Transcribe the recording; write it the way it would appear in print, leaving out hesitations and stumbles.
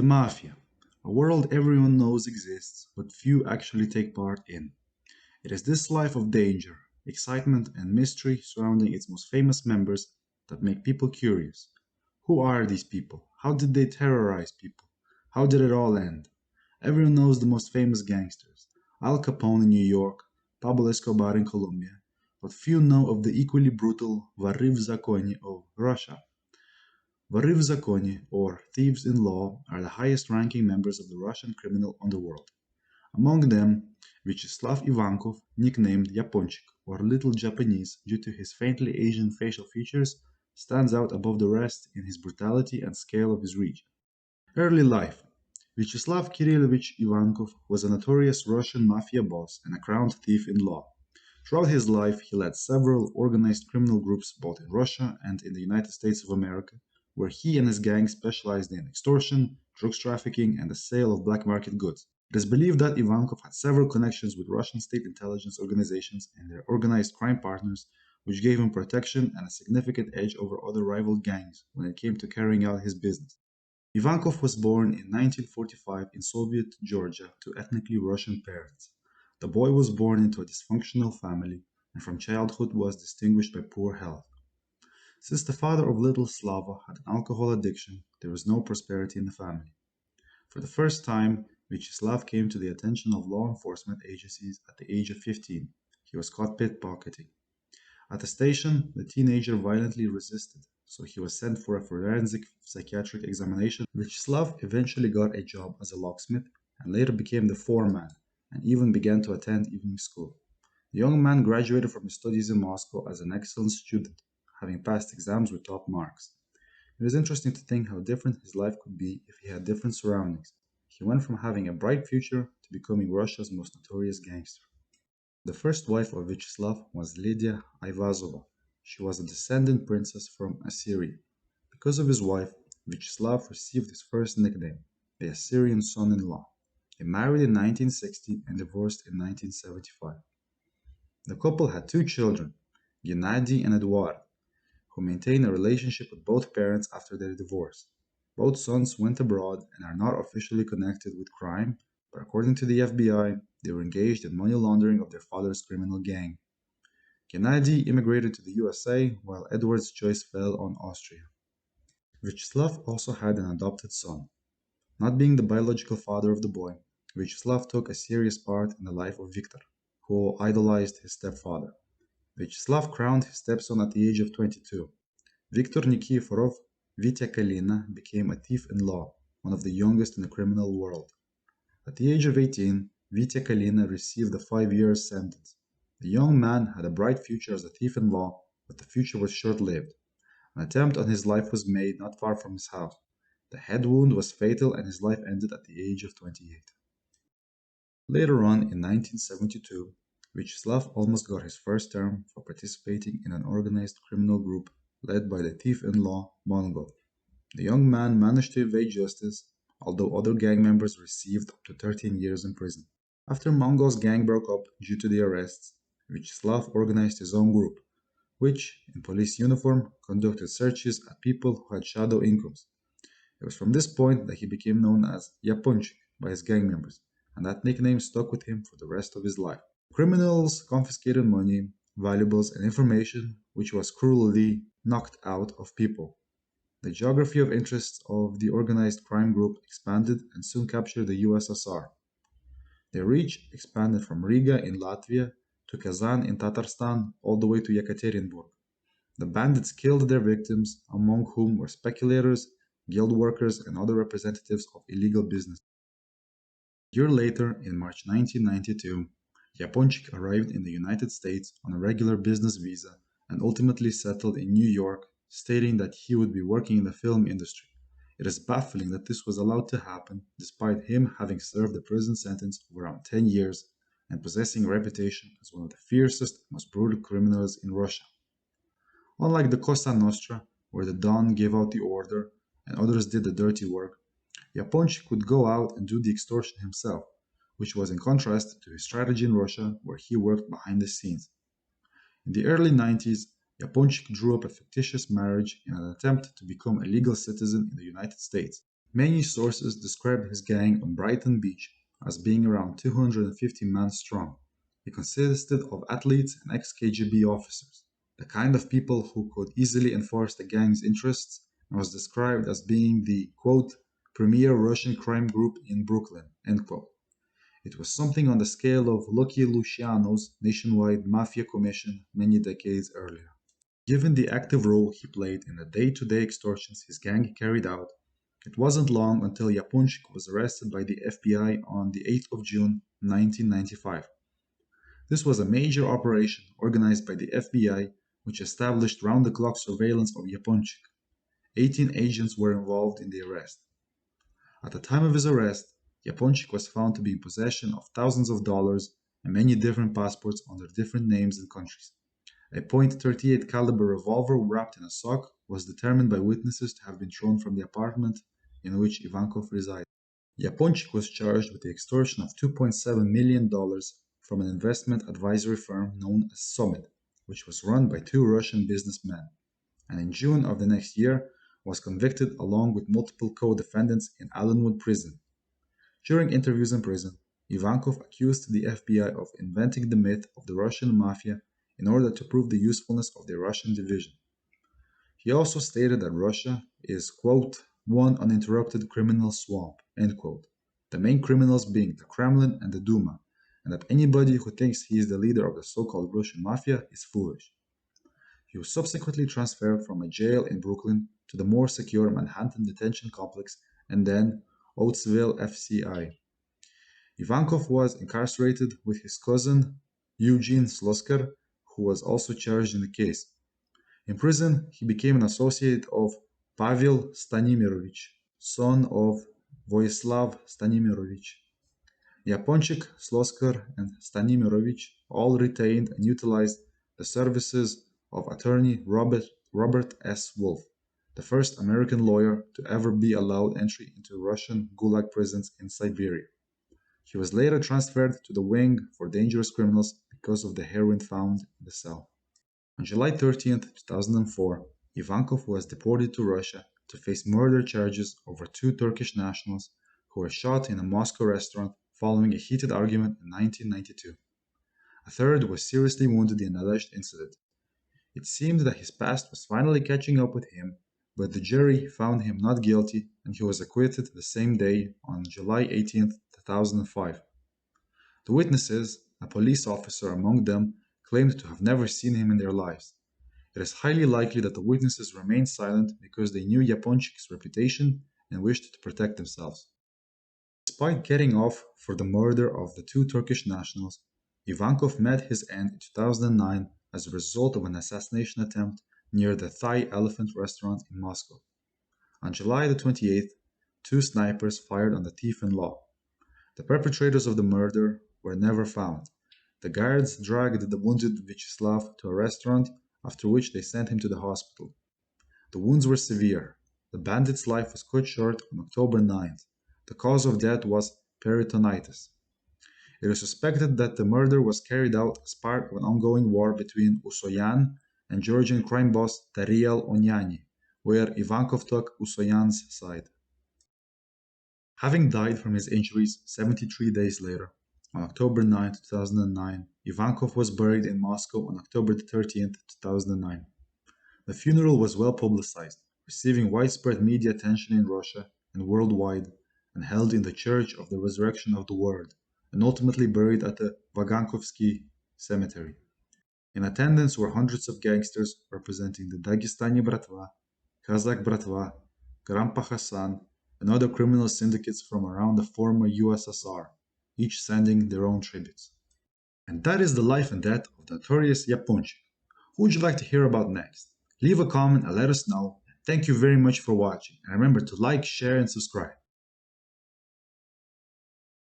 The Mafia, a world everyone knows exists, but few actually take part in. It is this life of danger, excitement, and mystery surrounding its most famous members that make people curious. Who are these people? How did they terrorize people? How did it all end? Everyone knows the most famous gangsters: Al Capone in New York, Pablo Escobar in Colombia, but few know of the equally brutal Воры в законе of Russia. Воры в законе, or thieves in law, are the highest ranking members of the Russian criminal underworld. Among them, Vyacheslav Ivankov, nicknamed Yaponchik, or Little Japanese due to his faintly Asian facial features, stands out above the rest in his brutality and scale of his reach. Early life: Vyacheslav Kirillовich Ivankov was a notorious Russian mafia boss and a crowned thief in law. Throughout his life, he led several organized criminal groups both in Russia and in the United States of America, where he and his gang specialized in extortion, drugs trafficking, and the sale of black market goods. It is believed that Ivankov had several connections with Russian state intelligence organizations and their organized crime partners, which gave him protection and a significant edge over other rival gangs when it came to carrying out his business. Ivankov was born in 1945 in Soviet Georgia to ethnically Russian parents. The boy was born into a dysfunctional family and from childhood was distinguished by poor health. Since the father of little Slava had an alcohol addiction, there was no prosperity in the family. For the first time, Vyacheslav came to the attention of law enforcement agencies at the age of 15. He was caught pickpocketing. At the station, the teenager violently resisted, so he was sent for a forensic psychiatric examination. Vyacheslav eventually got a job as a locksmith and later became the foreman and even began to attend evening school. The young man graduated from his studies in Moscow as an excellent student, having passed exams with top marks. It is interesting to think how different his life could be if he had different surroundings. He went from having a bright future to becoming Russia's most notorious gangster. The first wife of Vyacheslav was Lydia Ivazova. She was a descendant princess from Assyria. Because of his wife, Vyacheslav received his first nickname, the Assyrian son-in-law. They married in 1960 and divorced in 1975. The couple had two children, Gennady and Eduard, who maintained a relationship with both parents after their divorce. Both sons went abroad and are not officially connected with crime, but according to the FBI, they were engaged in money laundering of their father's criminal gang. Gennady immigrated to the USA, while Edward's choice fell on Austria. Vyacheslav also had an adopted son. Not being the biological father of the boy, Vyacheslav took a serious part in the life of Viktor, who idolized his stepfather. Vyacheslav crowned his stepson at the age of 22. Viktor Nikiforov, Vitya Kalina, became a thief-in-law, one of the youngest in the criminal world. At the age of 18, Vitya Kalina received a 5-year sentence. The young man had a bright future as a thief-in-law, but the future was short-lived. An attempt on his life was made not far from his house. The head wound was fatal and his life ended at the age of 28. Later on, in 1972, Vyacheslav almost got his first term for participating in an organized criminal group led by the thief-in-law Mongol. The young man managed to evade justice, although other gang members received up to 13 years in prison. After Mongol's gang broke up due to the arrests, Vyacheslav organized his own group, which, in police uniform, conducted searches at people who had shadow incomes. It was from this point that he became known as Yaponchik by his gang members, and that nickname stuck with him for the rest of his life. Criminals confiscated money, valuables, and information which was cruelly knocked out of people. The geography of interests of the organized crime group expanded and soon captured the USSR. Their reach expanded from Riga in Latvia to Kazan in Tatarstan all the way to Yekaterinburg. The bandits killed their victims, among whom were speculators, guild workers, and other representatives of illegal business. A year later, in March 1992, Yaponchik arrived in the United States on a regular business visa and ultimately settled in New York, stating that he would be working in the film industry. It is baffling that this was allowed to happen, despite him having served a prison sentence of around 10 years and possessing a reputation as one of the fiercest, most brutal criminals in Russia. Unlike the Cosa Nostra, where the Don gave out the order and others did the dirty work, Yaponchik could go out and do the extortion himself, which was in contrast to his strategy in Russia, where he worked behind the scenes. In the early 90s, Yaponchik drew up a fictitious marriage in an attempt to become a legal citizen in the United States. Many sources describe his gang on Brighton Beach as being around 250 men strong. It consisted of athletes and ex-KGB officers, the kind of people who could easily enforce the gang's interests, and was described as being the, quote, premier Russian crime group in Brooklyn, end quote. It was something on the scale of Lucky Luciano's nationwide mafia commission many decades earlier. Given the active role he played in the day-to-day extortions his gang carried out, it wasn't long until Yapunchik was arrested by the FBI on the 8th of June 1995. This was a major operation organized by the FBI which established round-the-clock surveillance of Yapunchik. 18 agents were involved in the arrest. At the time of his arrest, Yapunchik was found to be in possession of thousands of dollars and many different passports under different names and countries. A .38 caliber revolver wrapped in a sock was determined by witnesses to have been thrown from the apartment in which Ivankov resided. Yaponchik was charged with the extortion of $2.7 million from an investment advisory firm known as Summit, which was run by two Russian businessmen, and in June of the next year was convicted along with multiple co-defendants in Allenwood prison. During interviews in prison, Ivankov accused the FBI of inventing the myth of the Russian mafia in order to prove the usefulness of the Russian division. He also stated that Russia is, quote, one uninterrupted criminal swamp, end quote, the main criminals being the Kremlin and the Duma, and that anybody who thinks he is the leader of the so-called Russian mafia is foolish. He was subsequently transferred from a jail in Brooklyn to the more secure Manhattan detention complex and then Oatsville FCI. Ivankov was incarcerated with his cousin Eugene Slosker, who was also charged in the case. In prison, he became an associate of Pavel Stanimirovich, son of Vyacheslav Stanimirovich. Yaponchik, Slosker, and Stanimirovich all retained and utilized the services of attorney Robert S. Wolf, the first American lawyer to ever be allowed entry into Russian Gulag prisons in Siberia. He was later transferred to the wing for dangerous criminals because of the heroin found in the cell. On July 13, 2004, Ivankov was deported to Russia to face murder charges over two Turkish nationals who were shot in a Moscow restaurant following a heated argument in 1992. A third was seriously wounded in an alleged incident. It seemed that his past was finally catching up with him, but the jury found him not guilty and he was acquitted the same day on July 18, 2005. The witnesses, a police officer among them, claimed to have never seen him in their lives. It is highly likely that the witnesses remained silent because they knew Yaponchik's reputation and wished to protect themselves. Despite getting off for the murder of the two Turkish nationals, Ivankov met his end in 2009 as a result of an assassination attempt near the Thai Elephant restaurant in Moscow. On July the 28th, two snipers fired on the thief-in-law. The perpetrators of the murder were never found. The guards dragged the wounded Vyacheslav to a restaurant, after which they sent him to the hospital. The wounds were severe. The bandit's life was cut short on October 9th. The cause of death was peritonitis. It is suspected that the murder was carried out as part of an ongoing war between Usoyan and Georgian crime boss Tariel Onyani, where Ivankov took Usoyan's side. Having died from his injuries 73 days later, on October 9, 2009, Ivankov was buried in Moscow on October 13, 2009. The funeral was well publicized, receiving widespread media attention in Russia and worldwide, and held in the Church of the Resurrection of the Word, and ultimately buried at the Vagankovsky Cemetery. In attendance were hundreds of gangsters representing the Dagestani Bratva, Kazakh Bratva, Grampa Hassan, and other criminal syndicates from around the former USSR, each sending their own tributes. And that is the life and death of the notorious Yapunchik. Who would you like to hear about next? Leave a comment and let us know. Thank you very much for watching, and remember to like, share, and subscribe.